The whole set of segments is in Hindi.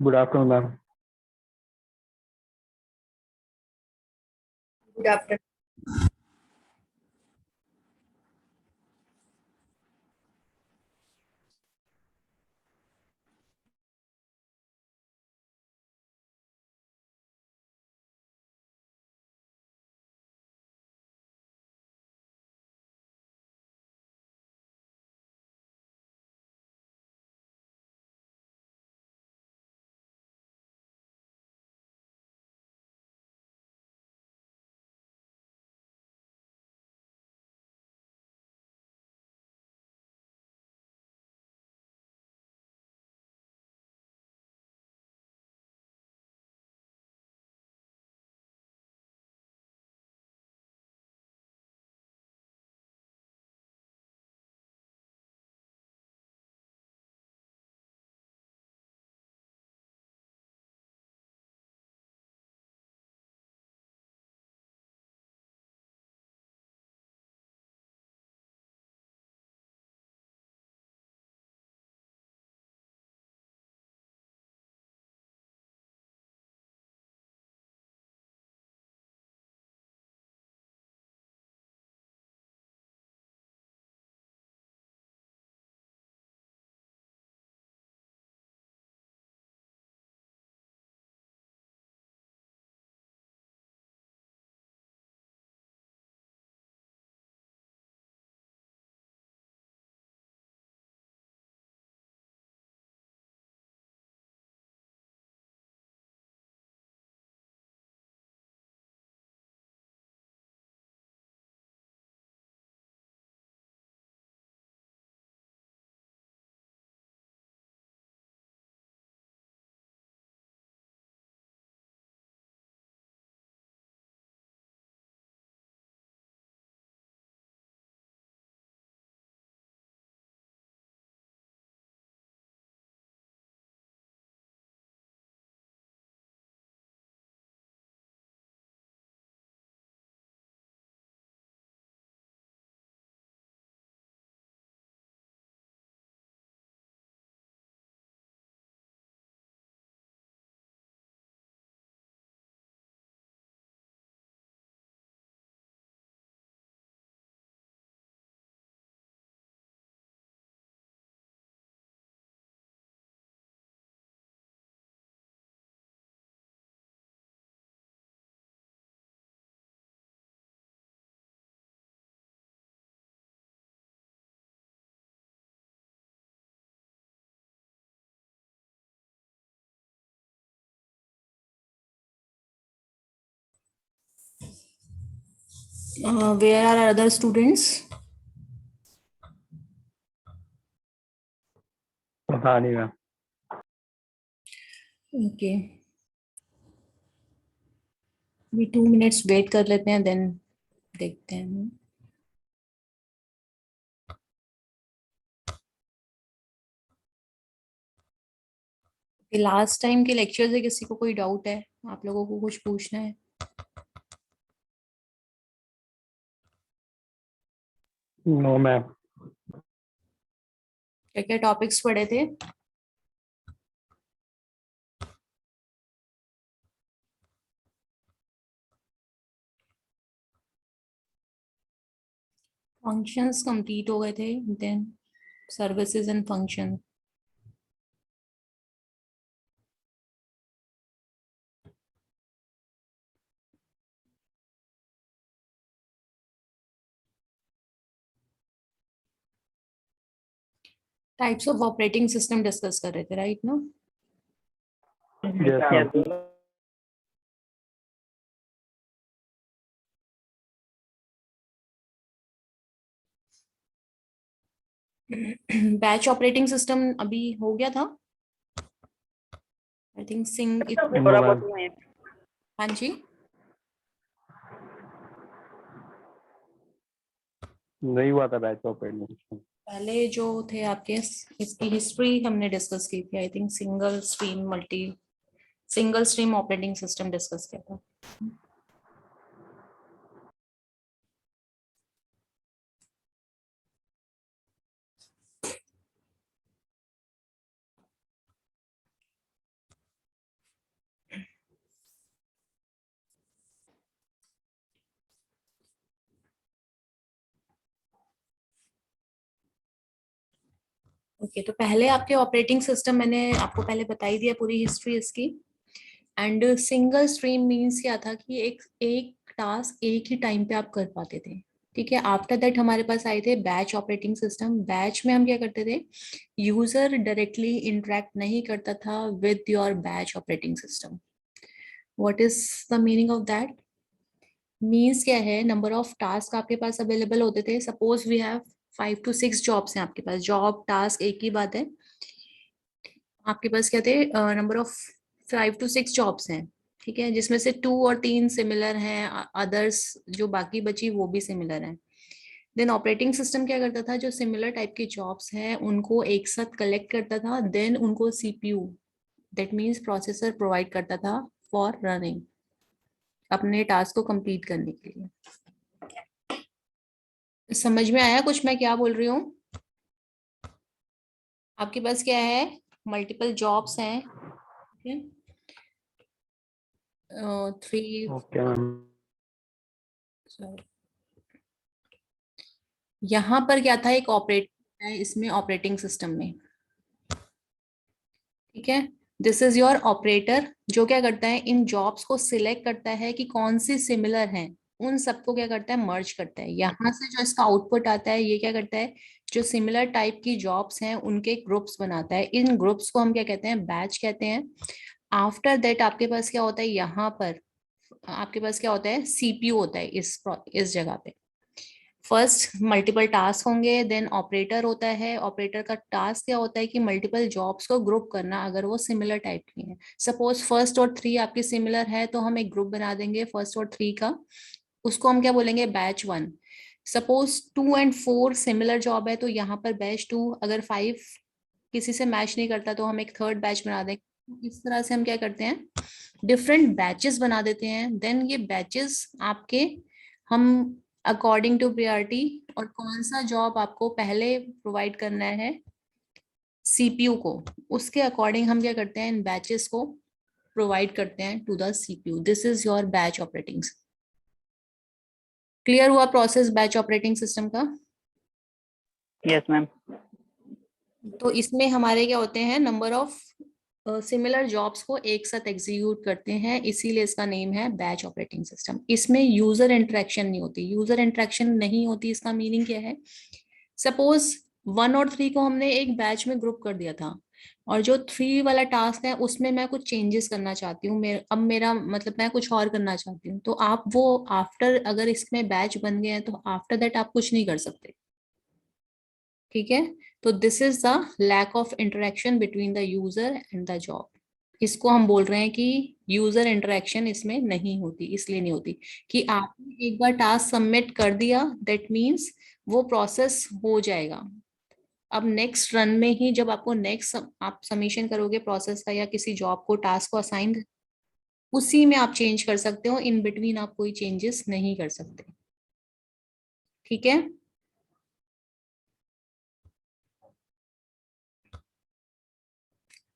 Good afternoon ma'am. Good afternoon. Where are other students? पता नहीं ma'am. Okay. We 2 minutes wait कर लेते हैं, then देखते हैं। लास्ट टाइम के लेक्चर से किसी को कोई डाउट है? आप लोगों को कुछ पूछना है? No ma'am. क्या क्या टॉपिक्स पढ़े थे? फंक्शंस कंप्लीट हो गए थे, then services and function. Types of operating system discuss कर रहे थे, राइट ना? Yes ma'am. Batch operating system अभी हो गया था, आई थिंक सिंग। हाँ जी, नहीं हुआ था बैच ऑपरेटिंग सिस्टम। पहले जो थे आपके, इसकी हिस्ट्री हमने डिस्कस की थी। I think single stream operating system discuss किया था। ओके, तो पहले आपके ऑपरेटिंग सिस्टम मैंने आपको पहले बताई दिया पूरी हिस्ट्री इसकी। एंड सिंगल स्ट्रीम मीन्स क्या था कि एक एक टास्क एक ही टाइम पे आप कर पाते थे। ठीक है, आफ्टर दैट हमारे पास आए थे बैच ऑपरेटिंग सिस्टम। बैच में हम क्या करते थे, यूजर डायरेक्टली इंटरेक्ट नहीं करता था with your batch operating system. What is the meaning of that? Means क्या है, नंबर ऑफ टास्क आपके पास अवेलेबल होते थे। Suppose we have 5 to 6 jobs हैं आपके पास। जॉब टास्क एक ही बात है। आपके पास क्या थे, नंबर ऑफ 5 to 6 जॉब्स हैं। ठीक है, जिसमें से 2 और 3 सिमिलर हैं, अदर्स जो बाकी बची वो भी सिमिलर हैं। देन ऑपरेटिंग सिस्टम क्या करता था, जो सिमिलर टाइप की जॉब्स हैं उनको एक साथ कलेक्ट करता था, देन उनको CPU, that means processor, provide करता था फॉर रनिंग, अपने टास्क को कंप्लीट करने के लिए। समझ में आया कुछ मैं क्या बोल रही हूँ? आपके पास क्या है, मल्टीपल जॉब्स हैं। ठीक है, 3। Okay ma'am. यहाँ पर क्या था, एक ऑपरेटर है इसमें, ऑपरेटिंग सिस्टम में। ठीक है, दिस इज योर ऑपरेटर, जो क्या करता है, इन जॉब्स को सिलेक्ट करता है कि कौन सी सिमिलर हैं, उन सबको क्या करता है, मर्ज करता है। यहाँ से जो इसका आउटपुट आता है, ये क्या करता है, जो सिमिलर टाइप की जॉब्स हैं उनके ग्रुप्स बनाता है। इन ग्रुप्स को हम क्या कहते हैं, बैच कहते हैं। आफ्टर दैट आपके पास क्या होता है, यहाँ पर आपके पास क्या होता है, सीपीयू होता है इस जगह पे। फर्स्ट मल्टीपल टास्क होंगे, देन ऑपरेटर होता है। ऑपरेटर का टास्क क्या होता है कि मल्टीपल जॉब्स को ग्रुप करना, अगर वो सिमिलर टाइप की हैं। सपोज 1 और 3 आपकी सिमिलर है, तो हम एक ग्रुप बना देंगे 1 और 3 का, उसको हम क्या बोलेंगे, बैच 1। सपोज 2 और 4 सिमिलर जॉब है, तो यहाँ पर बैच 2। अगर 5 किसी से मैच नहीं करता, तो हम एक थर्ड बैच बना देंगे। इस तरह से हम क्या करते हैं, डिफरेंट बैचेस बना देते हैं। देन ये बैचेस आपके, हम अकॉर्डिंग टू प्रायोरिटी, और कौन सा जॉब आपको पहले प्रोवाइड करना है सीपीयू को, उसके अकॉर्डिंग हम क्या करते हैं, इन बैचेस को प्रोवाइड करते हैं to the CPU. This is your batch operating. Clear हुआ प्रोसेस बैच ऑपरेटिंग सिस्टम का? Yes ma'am. तो इसमें हमारे क्या होते हैं, नंबर ऑफ सिमिलर जॉब्स को एक साथ एग्जीक्यूट करते हैं, इसीलिए इसका नेम है बैच ऑपरेटिंग सिस्टम। इसमें यूजर इंटरेक्शन नहीं होती। यूजर इंटरेक्शन नहीं होती, इसका मीनिंग क्या है, सपोज 1 और 3 को हमने एक बैच में ग्रुप कर दिया था, और जो 3 वाला टास्क है उसमें मैं कुछ चेंजेस करना चाहती हूँ, अब मेरा मतलब मैं कुछ और करना चाहती हूँ, तो आप वो आफ्टर, अगर इसमें बैच बन गए हैं तो आफ्टर दैट आप कुछ नहीं कर सकते। ठीक है, तो this is the lack of interaction between the user and the job. इसको हम बोल रहे हैं कि यूजर इंटरेक्शन इसमें नहीं होती। इसलिए नहीं होती कि आपने एक बार टास्क सबमिट कर दिया, दैट मीन्स वो प्रोसेस हो जाएगा। अब नेक्स्ट रन में ही जब आपको नेक्स्ट आप सबमिशन करोगे प्रोसेस का, या किसी जॉब को टास्क को असाइन, उसी में आप चेंज कर सकते हो। इन बिटवीन आप कोई चेंजेस नहीं कर सकते। ठीक है,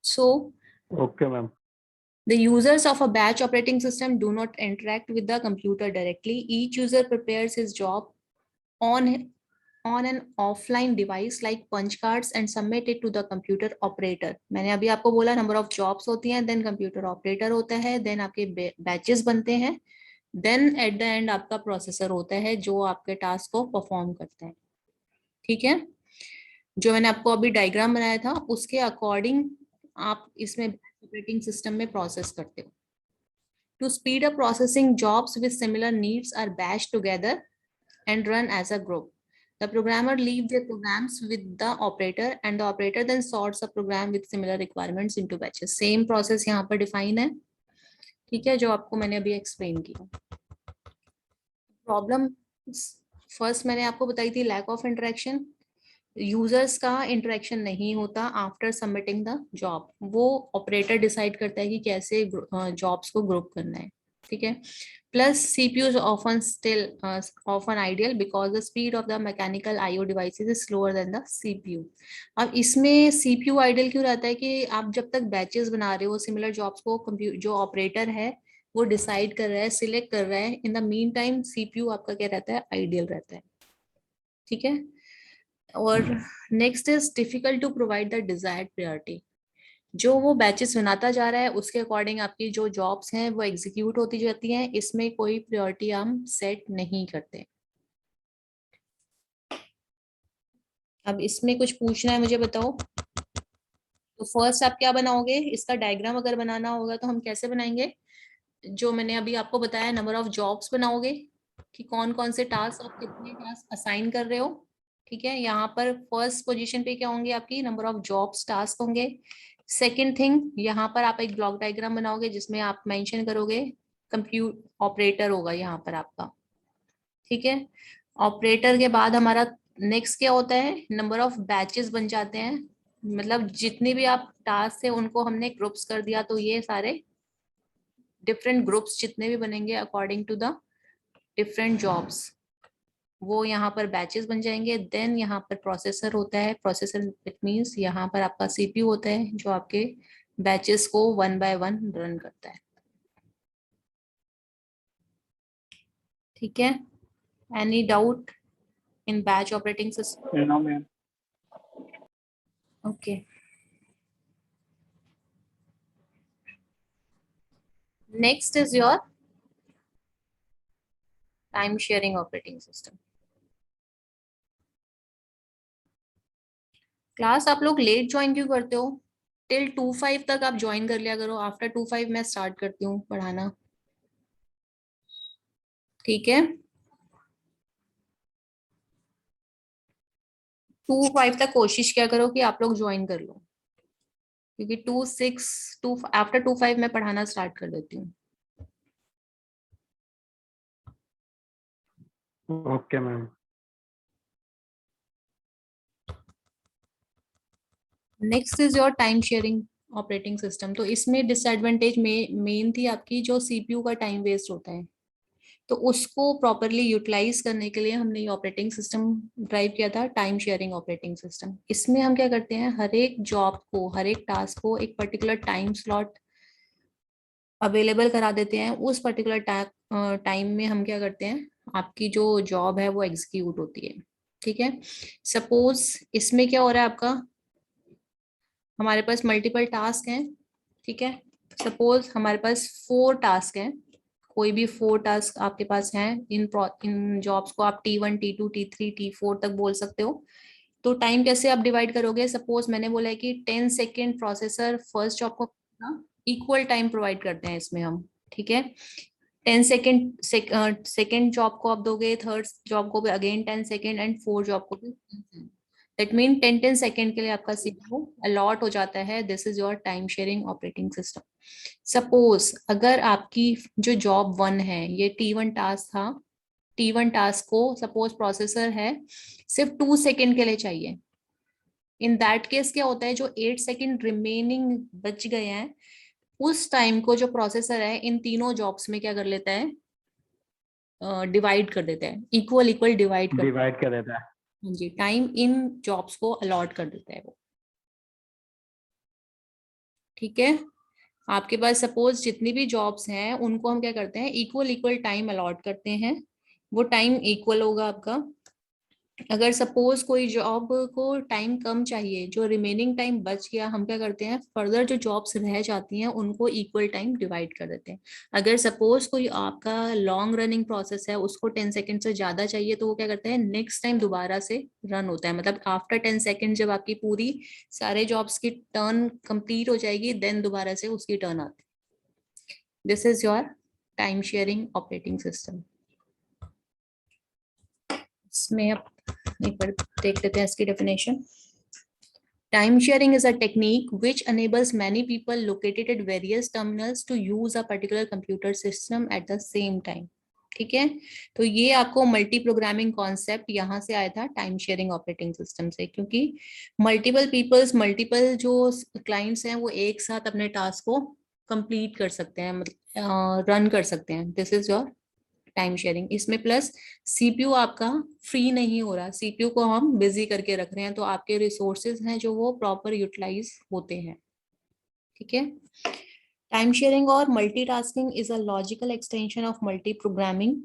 so okay ma'am. the users of a batch operating system do not interact with the computer directly. Each user prepares his job on on an offline device like punch cards and submit it to the computer operator. मैंने अभी आपको बोला नंबर ऑफ जॉब्स होती हैं, देन कंप्यूटर ऑपरेटर होता है, देन आपके बैचेस बनते हैं, देन एट द एंड आपका प्रोसेसर होता है जो आपके टास्क को परफॉर्म करता है। ठीक है, जो मैंने आपको अभी डायग्राम बनाया था उसके अकॉर्डिंग आप इसमें ऑपरेटिंग सिस्टम में प्रोसेस करते हो। To speed up processing, jobs with similar needs are batched together and run as a group. The programmer leaves their programs with the operator, and the operator then sorts a program with similar requirements into batches. Same process यहाँ पर define है। ठीक है, जो आपको मैंने अभी explain किया। Problem first मैंने आपको बताई थी, lack of interaction। यूजर्स का इंटरेक्शन नहीं होता आफ्टर सबमिटिंग द जॉब। वो ऑपरेटर डिसाइड करता है कि कैसे जॉब्स को ग्रुप करना है। ठीक है, plus CPU is often still often ideal because the speed of the mechanical IO devices is slower then the CPU. अब इसमें सीपीयू आइडियल क्यों रहता है कि आप जब तक बैचेस बना रहे हो सिमिलर जॉब्स को, जो ऑपरेटर है वो डिसाइड कर रहा है, सिलेक्ट कर रहा है, in the mean time CPU आपका क्या रहता है, आइडियल रहता है। ठीक है, और next is difficult to provide the desired priority. जो वो बैचेस बनाता जा रहा है उसके अकॉर्डिंग आपकी जो जॉब्स हैं वो एग्जीक्यूट होती जाती हैं, इसमें कोई प्रायोरिटी हम सेट नहीं करते। अब इसमें कुछ पूछना है मुझे, बताओ। तो फर्स्ट आप क्या बनाओगे, इसका डायग्राम अगर बनाना होगा तो हम कैसे बनाएंगे? जो मैंने अभी आपको बताया, नंबर ऑफ जॉब्स बनाओगे कि कौन कौन से टास्क आप कितने टास्क असाइन कर रहे हो। ठीक है, यहाँ पर फर्स्ट पोजीशन पे क्या होंगे, आपकी नंबर ऑफ जॉब्स टास्क होंगे। सेकंड थिंग, यहाँ पर आप एक ब्लॉक डायग्राम बनाओगे जिसमें आप मेंशन करोगे कंप्यूट ऑपरेटर होगा यहाँ पर आपका। ठीक है, ऑपरेटर के बाद हमारा नेक्स्ट क्या होता है, नंबर ऑफ बैचेस बन जाते हैं। मतलब जितने भी आप टास्क है उनको हमने ग्रुप्स कर दिया, तो ये सारे डिफरेंट ग्रुप्स जितने भी बनेंगे according to the different jobs, वो यहाँ पर बैचेस बन जाएंगे। देन यहाँ पर प्रोसेसर होता है, प्रोसेसर इट मींस यहाँ पर आपका सीपीयू होता है जो आपके बैचेस को 1 बाय 1 रन करता है। ठीक है, any doubt in batch operating system? No, ma'am. Okay, next is your time sharing operating system. Class आप लोग लेट ज्वाइन क्यों करते हो? टिल 2:05 तक आप ज्वाइन कर लिया करो, आफ्टर 2:05 मैं स्टार्ट करती हूँ पढ़ाना। ठीक है, 2:05 तक कोशिश क्या करो कि आप लोग ज्वाइन कर लो, क्योंकि 2:06 आफ्टर 2:05 मैं पढ़ाना स्टार्ट कर देती हूँ। Okay ma'am. Next is your time sharing operating system. तो इसमें डिसएडवांटेज मेन थी आपकी, जो सीपीयू का टाइम वेस्ट होता है, तो उसको प्रॉपरली यूटिलाइज करने के लिए हमने ये ऑपरेटिंग सिस्टम ड्राइव किया था, टाइम शेयरिंग ऑपरेटिंग सिस्टम। इसमें हम क्या करते हैं, हर एक जॉब को, हर एक टास्क को एक पर्टिकुलर टाइम स्लॉट अवेलेबल करा देते हैं। उस पर्टिकुलर टाइम में हम क्या करते हैं, आपकी जो जॉब है वो एग्जीक्यूट होती है। ठीक है, सपोज इसमें क्या हो रहा है आपका, हमारे पास मल्टीपल टास्क हैं। ठीक है, सपोज हमारे पास 4 टास्क हैं, कोई भी 4 टास्क आपके पास हैं। इन जॉब्स को आप T1 T2 T3 T4 तक बोल सकते हो। तो टाइम कैसे आप डिवाइड करोगे, सपोज मैंने बोला है कि 10 सेकेंड प्रोसेसर फर्स्ट जॉब को इक्वल टाइम प्रोवाइड करते हैं इसमें हम। ठीक है, 10 सेकेंड जॉब को आप दोगे, थर्ड जॉब को भी again 10 second, and fourth job को भी 10 सेकेंड। दैट मीन 10 सेकेंड के लिए आपका सीपीयू अलॉट हो जाता है। This is your time sharing operating system. Suppose अगर आपकी जो जॉब 1 है, ये T1 टास्क था, T1 टास्क को सपोज प्रोसेसर है सिर्फ 2 सेकेंड के लिए चाहिए। इन दैट केस क्या होता है, जो 8 सेकेंड रिमेनिंग बच गए हैं, उस टाइम को जो प्रोसेसर है इन तीनों जॉब्स में क्या कर लेता है, डिवाइड कर देता है, इक्वल इक्वल डिवाइड कर, डिवाइड कर देता है। जी, टाइम इन जॉब्स को अलॉट कर देता है वो। ठीक है, आपके पास सपोज जितनी भी जॉब्स हैं उनको हम क्या करते हैं, इक्वल इक्वल टाइम अलॉट करते हैं। वो टाइम इक्वल होगा आपका। अगर सपोज कोई जॉब को टाइम कम चाहिए, जो रिमेनिंग टाइम बच गया, हम क्या करते हैं, फर्दर जो जॉब्स रह जाती हैं उनको इक्वल टाइम डिवाइड कर देते हैं। अगर सपोज कोई आपका लॉन्ग रनिंग प्रोसेस है, उसको 10 सेकेंड से ज्यादा चाहिए, तो वो क्या करते हैं, नेक्स्ट टाइम दोबारा से रन होता है। मतलब आफ्टर 10 सेकेंड जब आपकी पूरी सारे जॉब्स की टर्न कंप्लीट हो जाएगी, देन दोबारा से उसकी टर्न आती है। This is your time sharing operating system. इसमें अब एक बार देख लेते हैं इसकी definition. Time sharing is a technique which enables many people located at various terminals to use a particular computer system at the same time. ठीक है, तो ये आपको मल्टी प्रोग्रामिंग कॉन्सेप्ट यहाँ से आया था, टाइम शेयरिंग ऑपरेटिंग सिस्टम से, क्योंकि मल्टीपल पीपल्स, मल्टीपल जो क्लाइंट्स हैं वो एक साथ अपने टास्क को कंप्लीट कर सकते हैं, मतलब रन कर सकते हैं। This is your time sharing. इसमें प्लस सीपीयू आपका फ्री नहीं हो रहा, सीपीयू को हम बिजी करके रख रहे हैं, तो आपके रिसोर्सेज हैं जो वो प्रॉपर यूटिलाइज होते हैं। ठीक है, टाइम शेयरिंग और multitasking is a logical extension of multi programming.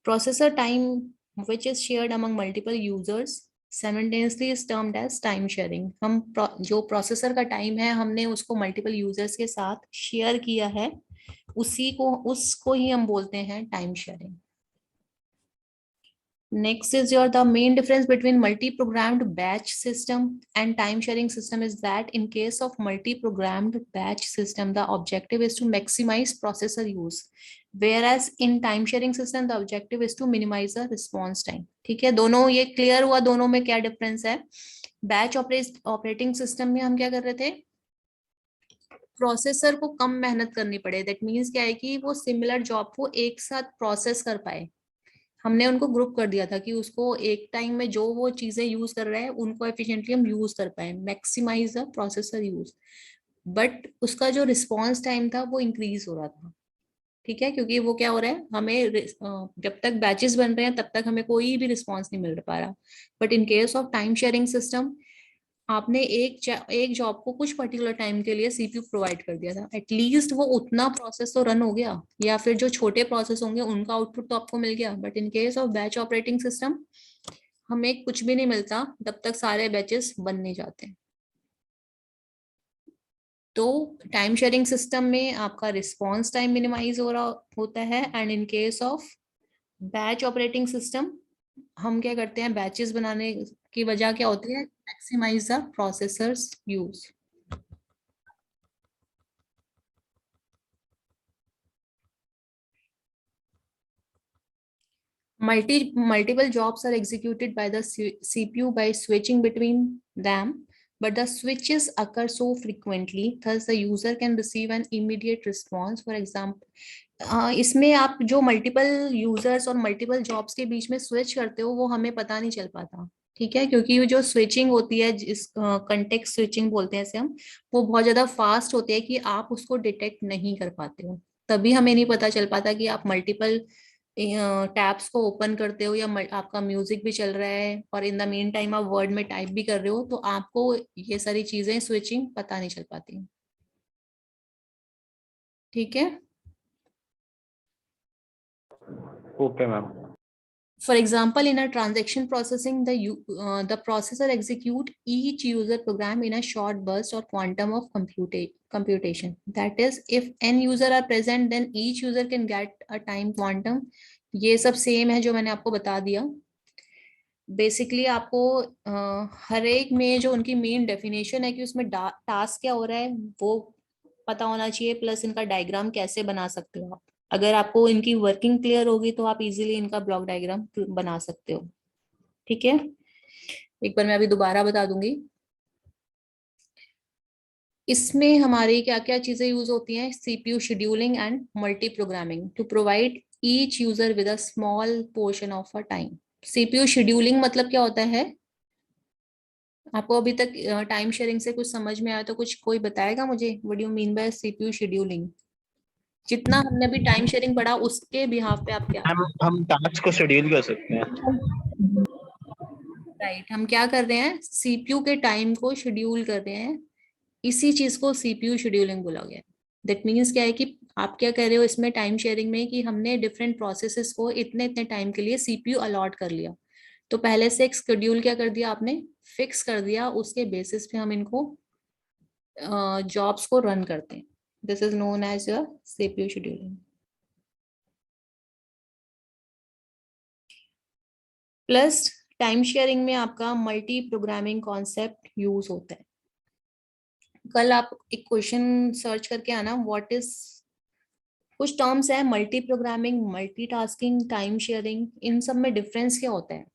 Processor time which is shared among multiple users simultaneously is termed as time sharing. हम जो प्रोसेसर का टाइम है हमने उसको मल्टीपल यूजर्स के साथ शेयर किया है, उसको ही हम बोलते हैं time sharing. Next is the main difference between multi-programmed batch system and time sharing system is that in case of multi-programmed batch system, the objective is to maximize processor use, whereas in time sharing system, the objective is to minimize the response time. ठीक है, दोनों ये clear हुआ, दोनों में क्या difference है? Batch operating system में हम क्या कर रहे थे? प्रोसेसर को कम मेहनत करनी पड़े, दैट मीन्स क्या है कि वो सिमिलर जॉब को एक साथ प्रोसेस कर पाए। हमने उनको ग्रुप कर दिया था कि उसको एक टाइम में जो वो चीजें यूज कर रहे हैं उनको एफिशिएंटली हम यूज कर पाए, maximise the processor use. But उसका जो रिस्पॉन्स टाइम था वो इंक्रीज हो रहा था। ठीक है, क्योंकि वो क्या हो रहा है, हमें जब तक बैचेस बन रहे हैं तब तक हमें कोई भी रिस्पॉन्स नहीं मिल पा रहा। But in case of time sharing system, आपने एक जॉब को कुछ पर्टिकुलर टाइम के लिए सीपीयू प्रोवाइड कर दिया था, एटलीस्ट वो उतना प्रोसेस तो रन हो गया, या फिर जो छोटे प्रोसेस होंगे उनका आउटपुट तो आपको मिल गया। But in case of batch operating system हमें कुछ भी नहीं मिलता जब तक सारे बैचेस बन नहीं जाते। तो टाइम शेयरिंग सिस्टम में आपका रिस्पॉन्स टाइम मिनिमाइज हो रहा होता है, and in case of batch operating system हम क्या करते हैं, बैचेस बनाने की वजह क्या होती है, maximise the processors use. Multiple jobs are executed by the CPU by switching between them, but the switches occur so frequently, thus the user can receive an immediate response. For example, इसमें आप जो मल्टीपल यूजर्स और मल्टीपल जॉब्स के बीच में स्विच करते हो वो हमें पता नहीं चल पाता। ठीक है, क्योंकि जो स्विचिंग होती है, जिस कंटेक्स्ट स्विचिंग बोलते हैं इसे हम, वो बहुत ज्यादा फास्ट होती है कि आप उसको डिटेक्ट नहीं कर पाते हो। तभी हमें नहीं पता चल पाता कि आप मल्टीपल टैब्स को ओपन करते हो या आपका म्यूजिक भी चल रहा है और इन द मेन टाइम आप वर्ड में टाइप भी कर रहे हो, तो आपको ये सारी चीजें स्विचिंग पता नहीं चल पाती। ठीक है, okay ma'am. for example, in a transaction processing, the processor execute each user program in a short burst or quantum of computation. That is, if n user are present, then each user can get a time quantum. ये सब सेम है जो मैंने आपको बता दिया। बेसिकली आपको हर एक में जो उनकी मेन डेफिनेशन है कि उसमें टास्क क्या हो रहा है वो पता होना चाहिए, प्लस इनका डायग्राम कैसे बना सकते हो आप। अगर आपको इनकी वर्किंग क्लियर होगी तो आप इजीली इनका ब्लॉक डायग्राम बना सकते हो। ठीक है, एक बार मैं अभी दोबारा बता दूंगी। इसमें हमारी क्या क्या चीजें यूज होती हैं, CPU scheduling and multi programming to provide each user with a small portion of a time. CPU scheduling मतलब क्या होता है, आपको अभी तक टाइम शेयरिंग से कुछ समझ में आया तो कुछ कोई बताएगा मुझे, what do you mean by CPU scheduling? जितना हमने अभी टाइम शेयरिंग पढ़ा उसके बिहाफ पे आप क्या, हम टास्क को शेड्यूल कर सकते हैं। राइट, हम क्या कर रहे हैं, सीपीयू के टाइम को शेड्यूल कर रहे हैं, इसी चीज को सीपीयू शेड्यूलिंग बोला गया। दैट मीन्स क्या है कि आप क्या कह रहे हो इसमें टाइम शेयरिंग में, कि हमने डिफरेंट प्रोसेसेस को इतने इतने टाइम के लिए सीपीयू अलॉट कर लिया, तो पहले से एक शेड्यूल क्या कर दिया आपने, फिक्स कर दिया, उसके बेसिस पे हम इनको जॉब्स को रन करते हैं। This is known as your CPU scheduling. Plus time sharing में आपका मल्टी प्रोग्रामिंग कॉन्सेप्ट यूज होता है। कल आप एक क्वेश्चन सर्च करके आना, व्हाट इज, कुछ टर्म्स है, multi programming, multitasking, time sharing, इन सब में डिफरेंस क्या होता है,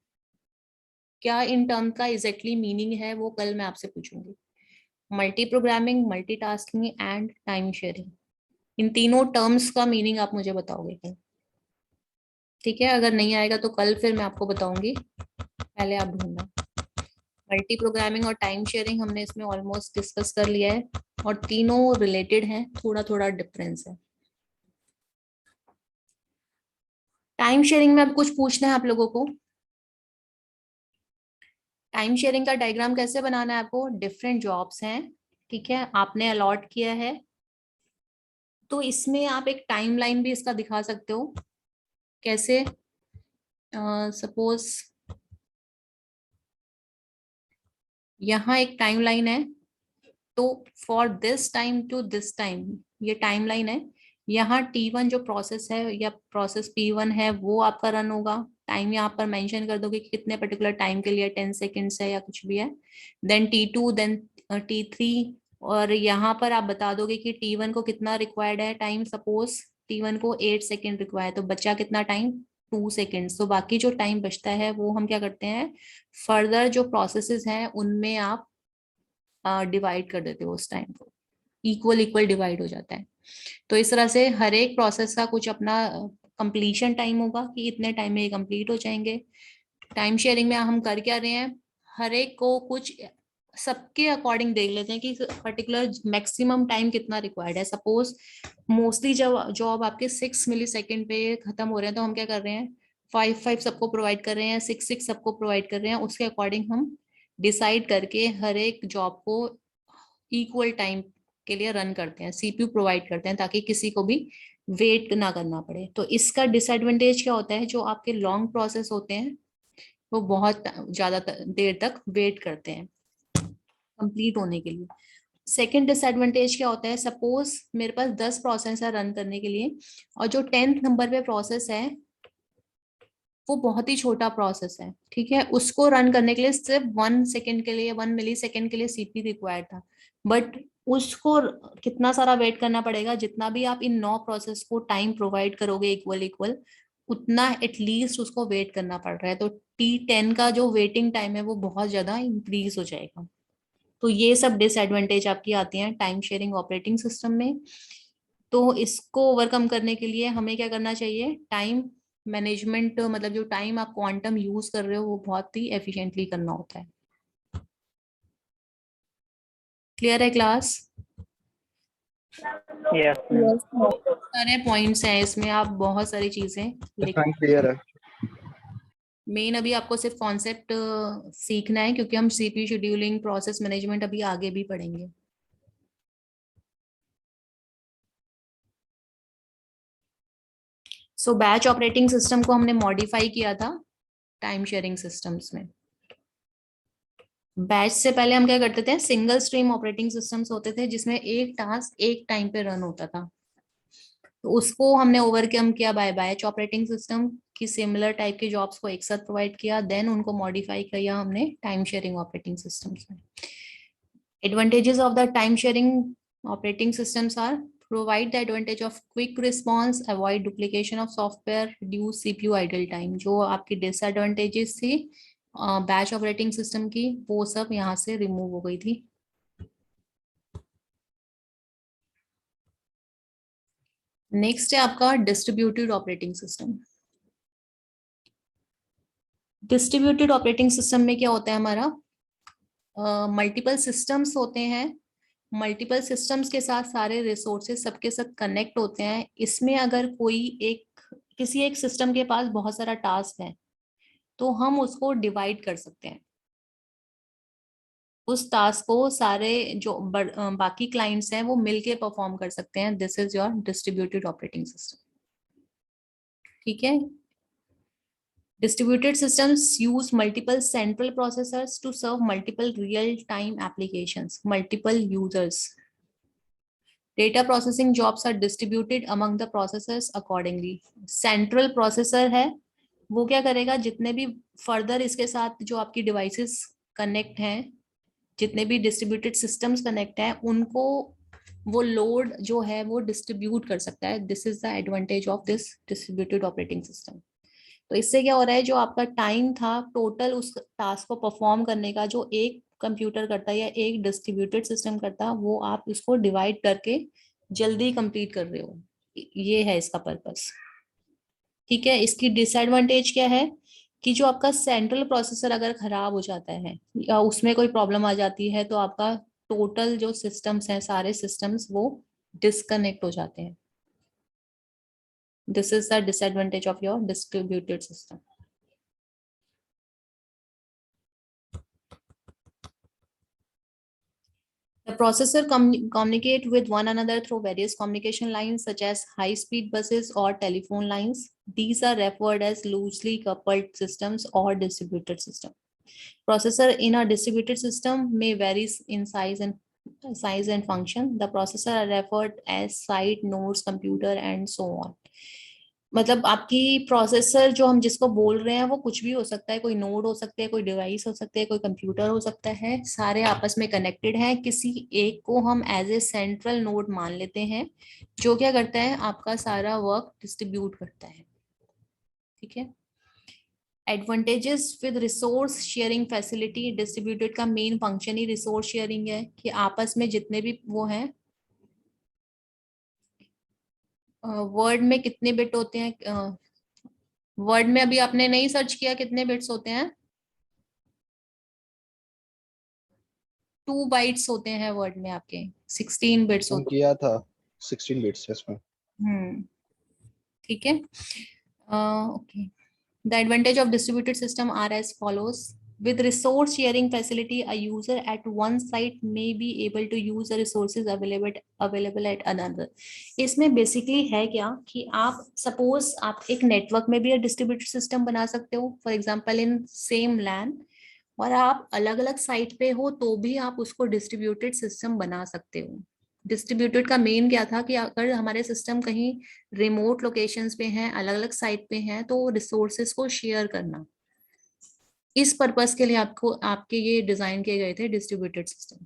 क्या इन टर्म का एग्जैक्टली मीनिंग है, वो कल मैं आपसे पूछूंगी। Multi programming, multitasking and time sharing, इन तीनों टर्म्स का मीनिंग आप मुझे बताओगे कल। ठीक है, अगर नहीं आएगा तो कल फिर मैं आपको बताऊंगी, पहले आप ढूंढना। मल्टी प्रोग्रामिंग और टाइम शेयरिंग हमने इसमें ऑलमोस्ट डिस्कस कर लिया है, और तीनों रिलेटेड हैं, थोड़ा थोड़ा डिफरेंस है। टाइम शेयरिंग में अब कुछ पूछना है आप लोगों को। टाइम शेयरिंग का डायग्राम कैसे बनाना है आपको, डिफरेंट जॉब्स हैं, ठीक है, आपने अलॉट किया है, तो इसमें आप एक टाइमलाइन भी इसका दिखा सकते हो। कैसे, सपोज यहाँ एक टाइमलाइन है, तो for this time to this time ये टाइमलाइन है। यहाँ T1 जो प्रोसेस है या प्रोसेस P1 है वो आपका रन होगा। टाइम यहाँ पर मेंशन कर दोगे कि कितने पर्टिकुलर टाइम के लिए, 10 सेकेंड्स है या कुछ भी है। देन T2, देन T3, और यहाँ पर आप बता दोगे कि T1 को कितना रिक्वायर्ड है टाइम। सपोज T1 को 8 सेकेंड रिक्वायर्ड, तो बचा कितना टाइम, 2 सेकेंड्स। तो बाकी जो टाइम बचता है वो हम क्या करते हैं, फर्दर जो प्रोसेसेस हैं उनमें आप डिवाइड कर देते हो उस टाइम को, इक्वल इक्वल डिवाइड हो जाता है। तो इस तरह से हर एक प्रोसेस का कुछ अपना कंप्लीशन टाइम होगा कि इतने टाइम में ये कंप्लीट हो जाएंगे। टाइम शेयरिंग में हम कर क्या रहे हैं, हर एक को कुछ सबके अकॉर्डिंग देख लेते हैं कि पर्टिकुलर मैक्सिमम टाइम कितना रिक्वायर्ड है। सपोज मोस्टली जब जॉब आपके 6 मिली सेकेंड पे खत्म हो रहे हैं, तो हम क्या कर रहे हैं, 5 सबको प्रोवाइड कर रहे हैं, 6 सबको प्रोवाइड कर रहे हैं। उसके अकॉर्डिंग हम डिसाइड करके हर एक जॉब को इक्वल टाइम के लिए रन करते हैं, सीपीयू प्रोवाइड करते हैं, ताकि किसी को भी वेट ना करना पड़े। तो इसका डिसएडवांटेज क्या होता है, जो आपके लॉन्ग प्रोसेस होते हैं वो बहुत ज्यादा देर तक वेट करते हैं कंप्लीट होने के लिए। सेकेंड डिसएडवांटेज क्या होता है, सपोज मेरे पास 10 प्रोसेस है रन करने के लिए, और जो 10th नंबर पे प्रोसेस है वो बहुत ही छोटा प्रोसेस है, ठीक है, उसको रन करने के लिए सिर्फ 1 सेकेंड के लिए, 1 मिली सेकेंड के लिए सीपी रिक्वायर्ड था। बट उसको कितना सारा वेट करना पड़ेगा, जितना भी आप इन 9 प्रोसेस को टाइम प्रोवाइड करोगे इक्वल इक्वल, उतना एटलीस्ट उसको वेट करना पड़ रहा है। तो T10 का जो वेटिंग टाइम है वो बहुत ज्यादा इंक्रीज हो जाएगा। तो ये सब डिसएडवांटेज आपकी आती हैं टाइम शेयरिंग ऑपरेटिंग सिस्टम में। तो इसको ओवरकम करने के लिए हमें क्या करना चाहिए, टाइम मैनेजमेंट, मतलब जो टाइम आप क्वांटम यूज कर रहे हो वो बहुत ही एफिशिएंटली करना होता है। क्लियर है क्लास? Yes, ma'am. सारे पॉइंट्स हैं इसमें, आप बहुत सारी चीजें लिख। क्लियर है। मेन अभी आपको सिर्फ कॉन्सेप्ट सीखना है, क्योंकि हम सीपीयू शेड्यूलिंग, प्रोसेस मैनेजमेंट अभी आगे भी पढ़ेंगे। सो बैच ऑपरेटिंग सिस्टम को हमने मॉडिफाई किया था टाइम शेयरिंग सिस्टम्स में। बैच से पहले हम क्या करते थे, सिंगल स्ट्रीम ऑपरेटिंग सिस्टम्स होते थे जिसमें एक टास्क एक टाइम पे रन होता था। तो उसको हमने ओवरकम किया बाय बैच ऑपरेटिंग सिस्टम की, सिमिलर टाइप के जॉब्स को एक साथ प्रोवाइड किया, देन उनको मॉडिफाई किया हमने टाइम शेयरिंग ऑपरेटिंग सिस्टम्स में। Advantages of the time sharing operating systems are provide the advantage of quick response, avoid duplication of software, reduce CPU idle time। जो आपकी डिसएडवांटेजेस थी बैच ऑपरेटिंग सिस्टम की, वो सब यहाँ से रिमूव हो गई थी। नेक्स्ट है आपका distributed operating system. Distributed operating system में क्या होता है, हमारा मल्टीपल सिस्टम्स होते हैं, मल्टीपल सिस्टम्स के साथ सारे रिसोर्सेज सबके साथ कनेक्ट होते हैं। इसमें अगर कोई एक, किसी एक सिस्टम के पास बहुत सारा टास्क है, तो हम उसको डिवाइड कर सकते हैं। उस टास्क को सारे जो बाकी क्लाइंट्स हैं वो मिलके परफॉर्म कर सकते हैं। This is your distributed operating system, ठीक है। Distributed systems use multiple central processors to serve multiple real-time applications, multiple users. Data processing jobs are distributed among the processors accordingly. Central processor है, वो क्या करेगा, जितने भी फर्दर इसके साथ जो आपकी डिवाइसेस कनेक्ट हैं, जितने भी डिस्ट्रीब्यूटेड सिस्टम्स कनेक्ट हैं, उनको वो लोड जो है वो डिस्ट्रीब्यूट कर सकता है। This is the advantage of this distributed operating system. तो इससे क्या हो रहा है, जो आपका टाइम था टोटल उस टास्क को परफॉर्म करने का, जो एक कंप्यूटर करता है या एक डिस्ट्रीब्यूटेड सिस्टम करता है, वो आप इसको डिवाइड करके जल्दी कंप्लीट कर रहे हो। ये है इसका पर्पस, ठीक है। इसकी डिसएडवांटेज क्या है कि जो आपका सेंट्रल प्रोसेसर अगर खराब हो जाता है या उसमें कोई प्रॉब्लम आ जाती है, तो आपका टोटल जो सिस्टम्स हैं, सारे सिस्टम्स वो डिस्कनेक्ट हो जाते हैं। This is the disadvantage of your distributed system. The processor communicate with one another through various communication lines such as high-speed buses or telephone lines. These are referred as loosely coupled systems or distributed system. Processor in a distributed system may vary in size and function. The processor are referred as site, nodes, computer and so on. मतलब आपकी प्रोसेसर जो हम जिसको बोल रहे हैं वो कुछ भी हो सकता है, कोई नोड हो सकता है, कोई डिवाइस हो सकता है, कोई कंप्यूटर हो सकता है, सारे आपस में कनेक्टेड हैं। किसी एक को हम एज ए सेंट्रल नोड मान लेते हैं जो क्या करता है, आपका सारा वर्क डिस्ट्रीब्यूट करता है। ठीक है। Advantages with resource sharing facility, distributed का मेन फंक्शन ही रिसोर्स शेयरिंग है कि आपस में जितने भी वो हैं, वर्ड में कितने बिट होते हैं, वर्ड में अभी आपने नहीं सर्च किया कितने बिट्स होते हैं? 2 बाइट्स होते हैं वर्ड में आपके, 16 बिट्स होते किया था 16 बिट्स इसमें। ठीक है। Okay, the advantage of distributed system are as follows. With resource sharing facility, a user at one site may be able to use the resources available at another. इसमें बेसिकली है क्या कि आप सपोज आप एक नेटवर्क में भी डिस्ट्रीब्यूटेड सिस्टम बना सकते हो, फॉर एग्जांपल इन सेम लैन, और आप अलग अलग साइट पे हो तो भी आप उसको डिस्ट्रीब्यूटेड सिस्टम बना सकते हो। डिस्ट्रीब्यूटेड का मेन क्या था कि अगर हमारे सिस्टम कहीं रिमोट लोकेशंस पे हैं, अलग अलग साइट पे हैं, तो रिसोर्सेज को शेयर करना, इस पर्पस के लिए आपको आपके ये डिजाइन किए गए थे डिस्ट्रीब्यूटेड सिस्टम।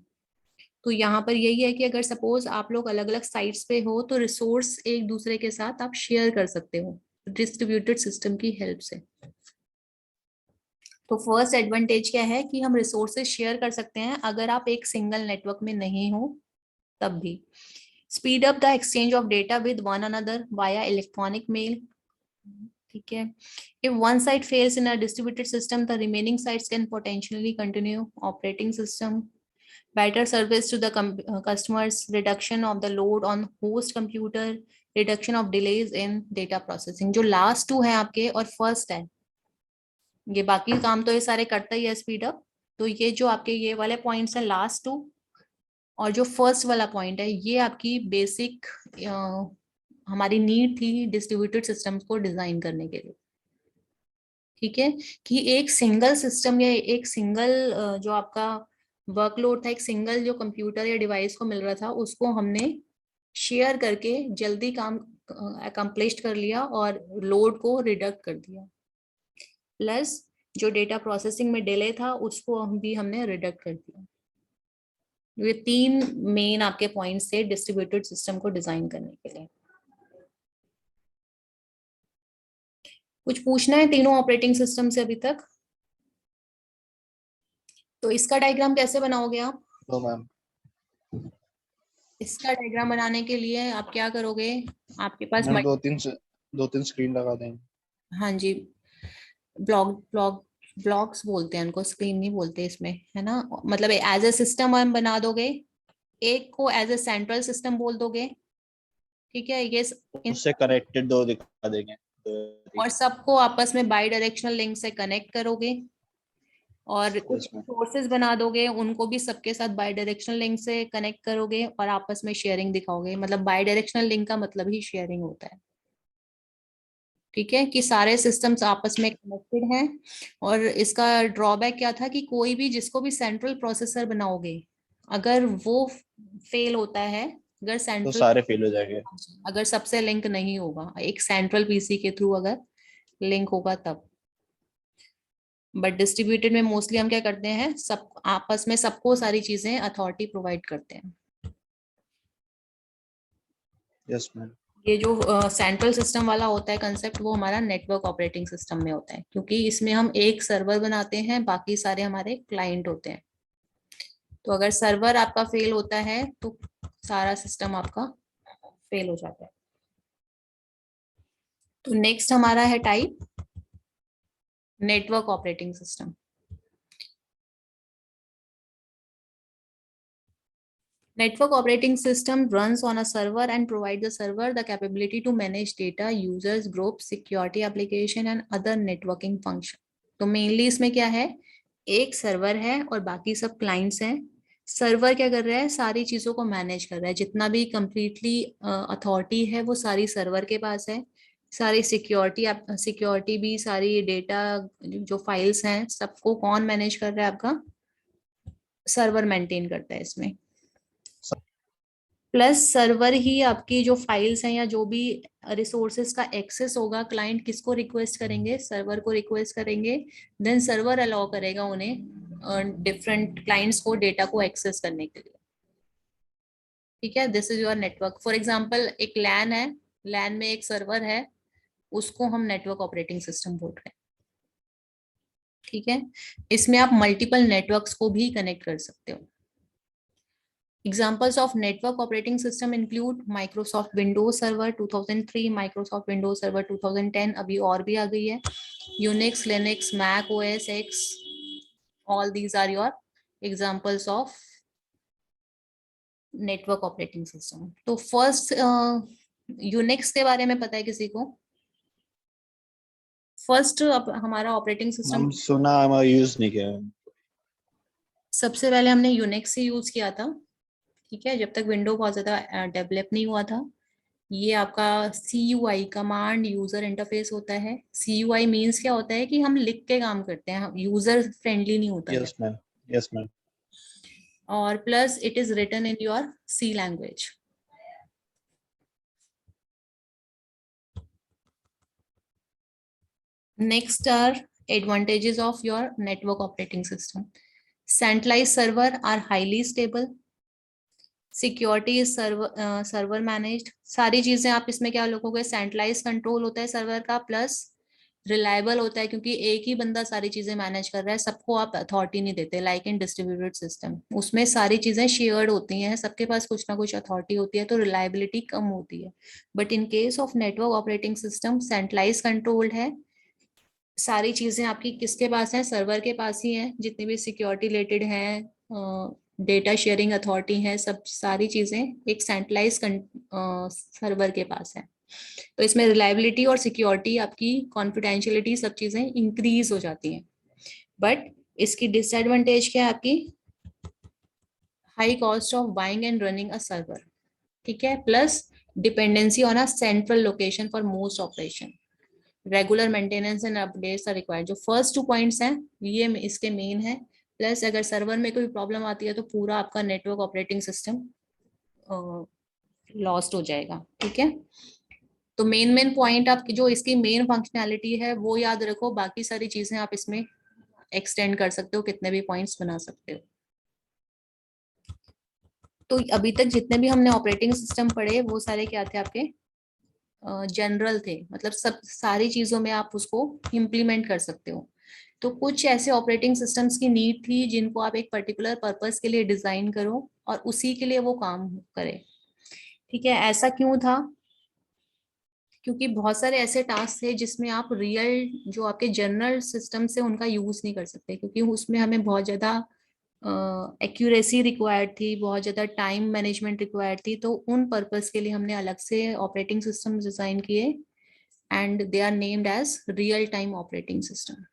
तो यहाँ पर यही है कि अगर सपोज आप लोग अलग अलग साइट्स पे हो तो रिसोर्स एक दूसरे के साथ आप शेयर कर सकते हो डिस्ट्रीब्यूटेड सिस्टम की हेल्प से। तो फर्स्ट एडवांटेज क्या है कि हम रिसोर्सेज शेयर कर सकते हैं अगर आप एक सिंगल नेटवर्क में नहीं हो तब भी। Speed up the exchange of data with one another via electronic mail. ठीक है। If one site fails in a distributed system, the remaining sites can potentially continue operating system. Better service to the customers, reduction of the load on host computer, reduction of delays in data processing. जो last two है आपके और first है, ये बाकी काम तो ये सारे करता ही है स्पीड अप। तो ये जो आपके ये वाले पॉइंट्स हैं लास्ट टू, और जो फर्स्ट वाला पॉइंट है, ये आपकी बेसिक हमारी नीड थी डिस्ट्रीब्यूटेड सिस्टम्स को डिजाइन करने के लिए। ठीक है, कि एक सिंगल सिस्टम या एक सिंगल जो आपका वर्कलोड था, एक सिंगल जो कंप्यूटर या डिवाइस को मिल रहा था, उसको हमने शेयर करके जल्दी काम अकम्प्लिश कर लिया और लोड को रिडक्ट कर दिया। प्लस जो डेटा प्रोसेसिंग में डिले था उसको भी हमने रिडक्ट कर दिया। ये 3 मेन आपके पॉइंट्स थे डिस्ट्रीब्यूटेड सिस्टम को डिजाइन करने के लिए। कुछ पूछना है तीनों ऑपरेटिंग सिस्टम से अभी तक? तो इसका डायग्राम कैसे बनाओगे आप? No ma'am. इसका डायग्राम बनाने के लिए आप क्या करोगे, आपके पास मैम दो तीन स्क्रीन लगा देंगे। हाँ जी, ब्लॉक्स बोलते हैं उनको, स्क्रीन नहीं बोलते इसमें, है ना। मतलब एज ए सिस्टम हम बना दोगे, एक को एज ए सेंट्रल सिस्टम बोल दोगे। ठीक है, ये उससे कनेक्टेड 2 दिखा देंगे और सबको आपस में बाई डायरेक्शनल लिंक से कनेक्ट करोगे, और कुछ सोर्सेज बना दोगे, उनको भी सबके साथ बाई डायरेक्शनल लिंक से कनेक्ट करोगे और आपस में शेयरिंग दिखाओगे। मतलब बाई डायरेक्शनल लिंक का मतलब ही शेयरिंग होता है। ठीक है, कि सारे सिस्टम्स आपस में कनेक्टेड हैं। और इसका ड्रॉबैक क्या था कि कोई भी जिसको भी सेंट्रल प्रोसेसर बनाओगे, अगर वो फेल होता है, अगर सेंट्रल तो सारे फेल हो जाएंगे। अगर सबसे लिंक नहीं होगा, एक सेंट्रल पीसी के थ्रू अगर लिंक होगा तब। बट डिस्ट्रीब्यूटेड में मोस्टली हम क्या करते हैं, सब आपस में सबको सारी चीजें अथॉरिटी प्रोवाइड करते हैं। Yes ma'am. ये जो सेंट्रल सिस्टम वाला होता है कंसेप्ट, वो हमारा नेटवर्क ऑपरेटिंग सिस्टम में होता है, क्योंकि इसमें हम एक सर्वर बनाते हैं, बाकी सारे हमारे क्लाइंट होते हैं। तो अगर सर्वर आपका फेल होता है तो सारा सिस्टम आपका फेल हो जाता है। तो नेक्स्ट हमारा है type network operating system. Network operating system runs on a server and provides the server the capability to manage data, users, groups, security application and other networking function. तो मेनली इसमें क्या है, एक सर्वर है और बाकी सब क्लाइंट्स हैं। सर्वर क्या कर रहा है, सारी चीजों को मैनेज कर रहा है, जितना भी कंप्लीटली अथॉरिटी है वो सारी सर्वर के पास है। सारी सिक्योरिटी भी, सारी डेटा जो फाइल्स हैं सबको कौन मैनेज कर रहा है? आपका सर्वर मेंटेन करता है इसमें। प्लस सर्वर ही आपकी जो फाइल्स हैं या जो भी रिसोर्सेज का एक्सेस होगा, क्लाइंट किसको रिक्वेस्ट करेंगे? सर्वर को रिक्वेस्ट करेंगे, देन सर्वर अलाउ करेगा उन्हें डिफरेंट क्लाइंट्स को डेटा को एक्सेस करने के लिए। ठीक है, this is your network. For example एक लैन है, लैन में एक सर्वर है, उसको हम नेटवर्क ऑपरेटिंग सिस्टम बोल रहे हैं। ठीक है, इसमें आप मल्टीपल नेटवर्क्स को भी कनेक्ट कर सकते हो। Examples of network operating system include Microsoft Windows Server 2003, Microsoft Windows Server 2010, अभी और भी आ गई है, Unix, Linux, Mac OS X, all these are your examples of network operating system. तो first Unix के बारे में पता है किसी को? फर्स्ट हमारा ऑपरेटिंग सिस्टम हम सुना, हम यूज नहीं किया। सबसे पहले हमने यूनिक्स ही यूज किया था। ठीक है, जब तक विंडो बहुत ज्यादा डेवलप नहीं हुआ था। ये आपका CUI कमांड यूजर इंटरफेस होता है। CUI मीन्स क्या होता है कि हम लिख के काम करते हैं, यूजर फ्रेंडली नहीं होता है। Yes ma'am, yes ma'am. और plus it is written in your C language. Next are advantages of your network operating system. Centralized server are highly stable. Security is server managed. सारी चीजें आप इसमें क्या लोगोगे? सेंट्रलाइज कंट्रोल होता है सर्वर का, प्लस रिलायबल होता है क्योंकि एक ही बंदा सारी चीजें मैनेज कर रहा है, सबको आप अथॉरिटी नहीं देते। लाइक इन डिस्ट्रीब्यूटेड सिस्टम, उसमें सारी चीजें शेयर्ड होती हैं, सबके पास कुछ ना कुछ अथॉरिटी होती है, तो रिलायबिलिटी कम होती है। But in case of network operating system, centralize controlled है, सारी चीजें आपकी किसके पास है? सर्वर के पास ही है। जितनी भी सिक्योरिटी रिलेटेड है, डेटा शेयरिंग अथॉरिटी है, सब सारी चीजें एक सेंट्रलाइज सर्वर के पास है। तो इसमें रिलायबिलिटी और सिक्योरिटी, आपकी कॉन्फिडेंशियलिटी, सब चीजें इंक्रीज हो जाती हैं। बट इसकी डिसएडवांटेज क्या है? आपकी high cost of buying and running a server. ठीक है, plus dependency on a central location for most operation. Regular maintenance and updates are required. जो फर्स्ट 2 पॉइंट्स हैं ये इसके मेन है। प्लस अगर सर्वर में कोई प्रॉब्लम आती है तो पूरा आपका नेटवर्क ऑपरेटिंग सिस्टम लॉस्ट हो जाएगा। ठीक है, तो मेन पॉइंट आपकी जो इसकी मेन फंक्शनैलिटी है वो याद रखो, बाकी सारी चीजें आप इसमें एक्सटेंड कर सकते हो, कितने भी पॉइंट्स बना सकते हो। तो अभी तक जितने भी हमने ऑपरेटिंग सिस्टम पढ़े वो सारे क्या थे? आपके जनरल थे, मतलब सब सारी चीजों में आप उसको इम्प्लीमेंट कर सकते हो। तो कुछ ऐसे ऑपरेटिंग सिस्टम्स की नीड थी जिनको आप एक पर्टिकुलर पर्पस के लिए डिजाइन करो और उसी के लिए वो काम करे। ठीक है, ऐसा क्यों था? क्योंकि बहुत सारे ऐसे टास्क थे जिसमें आप रियल जो आपके जनरल सिस्टम से उनका यूज नहीं कर सकते, क्योंकि उसमें हमें बहुत ज्यादा एक्यूरेसी रिक्वायर्ड थी, बहुत ज्यादा टाइम मैनेजमेंट रिक्वायर्ड थी। तो उन पर्पस के लिए हमने अलग से ऑपरेटिंग सिस्टम डिजाइन किए and they are named as real time operating system.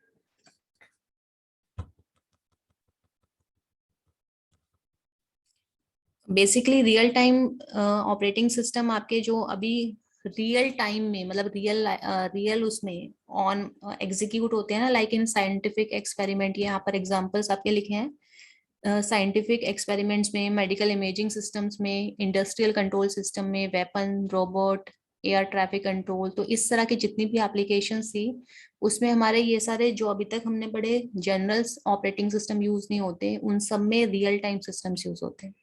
Basically real time operating system आपके जो अभी रियल टाइम में, मतलब रियल उसमें ऑन एग्जीक्यूट होते हैं ना, लाइक इन साइंटिफिक एक्सपेरिमेंट। यहाँ पर एग्जांपल्स आपके लिखे हैं साइंटिफिक एक्सपेरिमेंट्स में, मेडिकल इमेजिंग सिस्टम्स में, इंडस्ट्रियल कंट्रोल सिस्टम में, weapon, robot, air traffic control. तो इस तरह की जितनी भी एप्लीकेशंस थी उसमें हमारे ये सारे जो अभी तक हमने पढ़े जनरल ऑपरेटिंग सिस्टम यूज नहीं होते, उन सब में रियल टाइम सिस्टम्स यूज होते हैं।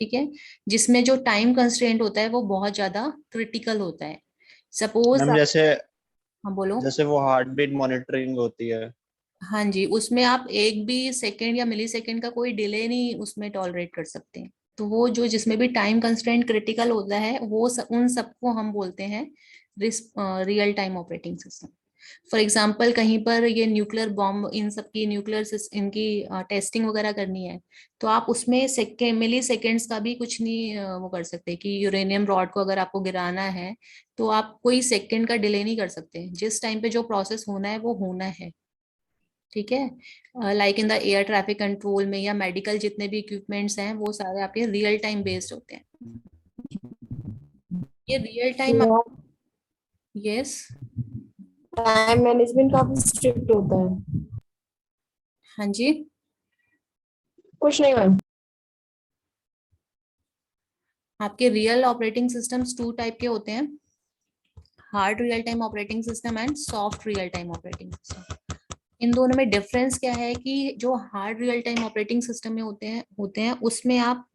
ठीक है, जिसमें जो टाइम कंस्ट्रेंट होता है वो बहुत ज्यादा क्रिटिकल होता है। सपोज मैम जैसे हाँ बोलो। जैसे वो हार्ट बीट मॉनिटरिंग होती है। हाँ जी, उसमें आप एक भी सेकेंड या मिली सेकेंड का कोई डिले नहीं उसमें टॉलरेट कर सकते हैं। तो वो जो जिसमें भी टाइम कंस्ट्रेंट क्रिटिकल होता है वो उन सबको हम बोलते हैं real time operating system. For example कहीं पर ये न्यूक्लियर बॉम्ब, इन सब की न्यूक्लियर इनकी टेस्टिंग वगैरह करनी है, तो आप उसमें मिली सेकेंड्स का भी कुछ नहीं वो कर सकते कि यूरेनियम रॉड को अगर आपको गिराना है तो आप कोई सेकेंड का डिले नहीं कर सकते। जिस टाइम पे जो प्रोसेस होना है वो होना है। ठीक है, like in the air traffic control में या मेडिकल जितने भी इक्विपमेंट्स हैं वो सारे आपके रियल टाइम बेस्ड होते हैं। ये real time yes. Time management काफी स्ट्रिक्ट होता है। हाँ जी। कुछ नहीं मैम। आपके real operating systems two type के होते हैं, hard real time operating system and soft real time operating system. इन दोनों में डिफरेंस क्या है कि जो hard real time operating system में होते हैं उसमें आप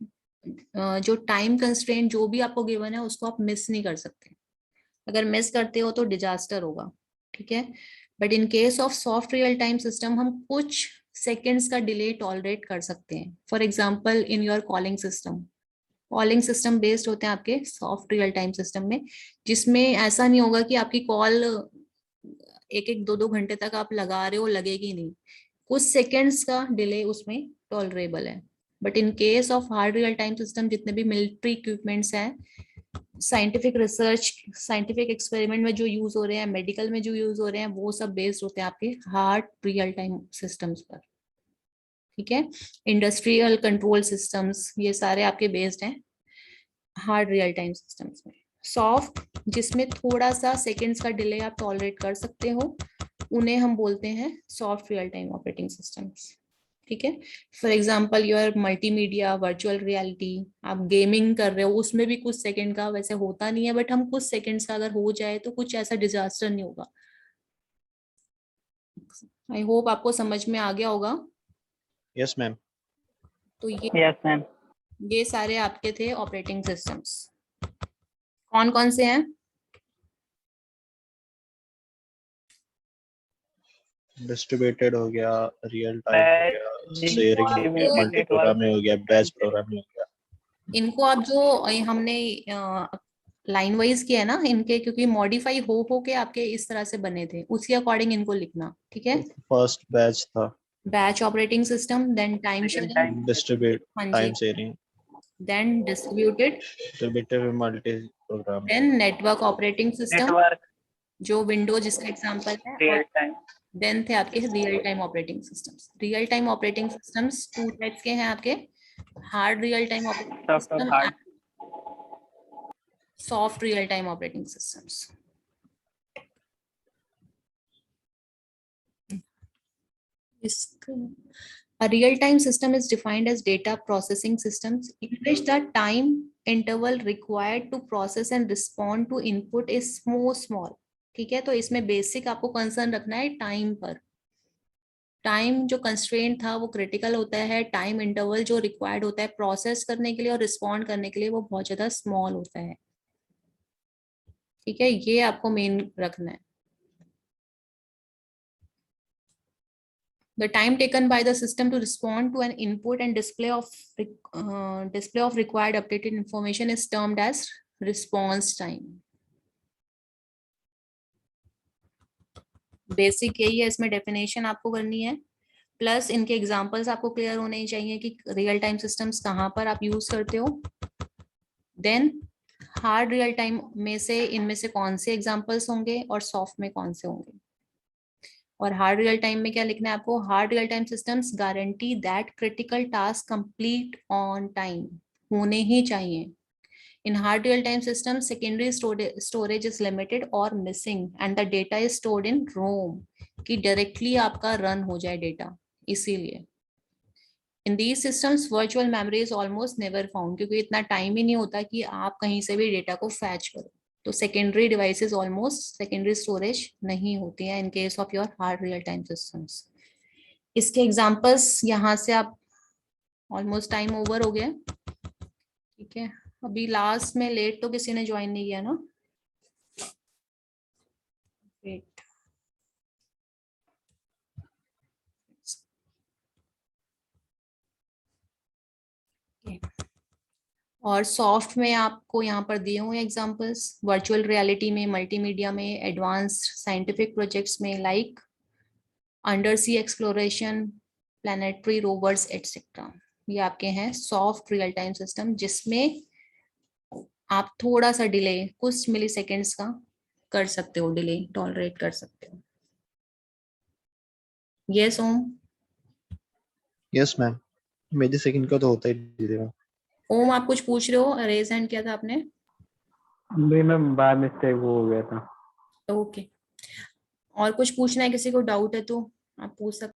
जो टाइम कंस्ट्रेंट जो भी आपको गिवन है उसको आप मिस नहीं कर सकते। अगर मिस करते हो तो डिजास्टर होगा, ठीक है। But in case of soft real time system हम कुछ सेकेंड्स का डिले टॉलरेट कर सकते हैं। For example in your calling system based होते हैं आपके सॉफ्ट रियल टाइम सिस्टम में, जिसमें ऐसा नहीं होगा कि आपकी कॉल एक एक दो दो घंटे तक आप लगा रहे हो, लगेगी नहीं, कुछ सेकेंड्स का डिले उसमें टॉलरेबल है। But in case of hard real time system जितने भी मिलिट्री इक्विपमेंट्स हैं, साइंटिफिक रिसर्च, साइंटिफिक एक्सपेरिमेंट में जो यूज हो रहे हैं, मेडिकल में जो यूज हो रहे हैं, वो सब बेस्ड होते हैं आपके हार्ड रियल टाइम सिस्टम्स पर, ठीक है। इंडस्ट्रियल कंट्रोल सिस्टम्स ये सारे आपके बेस्ड हैं हार्ड रियल टाइम सिस्टम्स में। सॉफ्ट जिसमें थोड़ा सा सेकेंड्स का डिले आप टॉलरेट कर सकते हो, उन्हें हम बोलते हैं soft real time operating systems, ठीक है। For example your multimedia, virtual reality, आप गेमिंग कर रहे हो, उसमें भी कुछ सेकंड का वैसे होता नहीं है, बट हम कुछ सेकंड्स का अगर हो जाए तो कुछ ऐसा डिजास्टर नहीं होगा। आई होप आपको समझ में आ गया होगा। Yes ma'am. तो यस मैम। ये सारे आपके थे ऑपरेटिंग सिस्टम्स। कौन कौन से हैं? डिस्ट्रीब्यूटेड हो गया, रियल टाइम हो गया, शेयरिंग हो गया, मल्टी Network. प्रोग्रामिंग हो गया, बैच प्रोग्रामिंग हो गया। इनको आप जो हमने लाइन वाइज किया है ना इनके, क्योंकि मॉडिफाई हो के आपके इस तरह से बने थे, उसी अकॉर्डिंग इनको लिखना, ठीक है। फर्स्ट बैच था batch operating system, then time Second sharing, time. Distribute हाँ जी, time sharing, then distributed, distributed multi programming, then network operating system Network. जो विंडो जिसका एग्जांपल है, और Real time. देन थे आपके real time operating systems. Real time operating systems two types के हैं आपके, hard real time operating Soft or system, hard. Soft real time operating systems. A real-time system is defined as data processing systems in which the time interval required to process and respond to input is small. ठीक है, तो इसमें बेसिक आपको कंसर्न रखना है टाइम पर। टाइम जो कंस्ट्रेंट था वो क्रिटिकल होता है, टाइम इंटरवल जो रिक्वायर्ड होता है प्रोसेस करने के लिए और रिस्पॉन्ड करने के लिए वो बहुत ज्यादा स्मॉल होता है, ठीक है। ये आपको मेन रखना है। The time taken by the system to respond to an input and display of required updated information is termed as response time. Basic यही है, इसमें डेफिनेशन आपको करनी है, प्लस इनके एग्जांपल्स आपको क्लियर होने चाहिए कि रियल टाइम सिस्टम्स कहाँ पर आप यूज करते हो। देन हार्ड रियल टाइम में से इनमें से कौन से एग्जांपल्स होंगे और सॉफ्ट में कौन से होंगे। और हार्ड रियल टाइम में क्या लिखना है आपको, hard real time systems guarantee that critical task complete on time, होने ही चाहिए। इन hard real time system secondary storage is limited और missing and the data is stored in ROM, कि डायरेक्टली आपका रन हो जाए डेटा, इसीलिए। In these systems virtual memory is almost never found, क्योंकि इतना टाइम ही नहीं होता कि आप कहीं से भी डेटा को फैच करो, तो secondary devices almost secondary storage नहीं होती है इन case of your hard real time systems. इसके एग्जांपल्स यहाँ से आप, ऑलमोस्ट टाइम ओवर हो गया, ठीक है। अभी लास्ट में लेट तो किसी ने ज्वाइन नहीं किया ना, वेट, और सॉफ्ट में आपको यहाँ पर दिए हुए एग्जांपल्स, वर्चुअल रियलिटी में, मल्टीमीडिया में, एडवांस्ड साइंटिफिक प्रोजेक्ट्स में लाइक अंडर सी एक्सप्लोरेशन, प्लैनेटरी रोवर्स एटसेट्रा, ये आपके हैं सॉफ्ट रियल टाइम सिस्टम, जिसमें आप थोड़ा सा डिले कुछ मिली सेकेंड्स का कर सकते हो, डिले टॉलरेट कर सकते हो। यस ओम? Yes ma'am. मेरी सेकंड का तो होता ही धीरे में। ओम आप कुछ पूछ रहे हो, रेज हैंड किया था आपने? नहीं मैम, बाय मिस्टेक वो हो गया था। ओके, और कुछ पूछना है, किसी को डाउट है तो आप पूछ सकते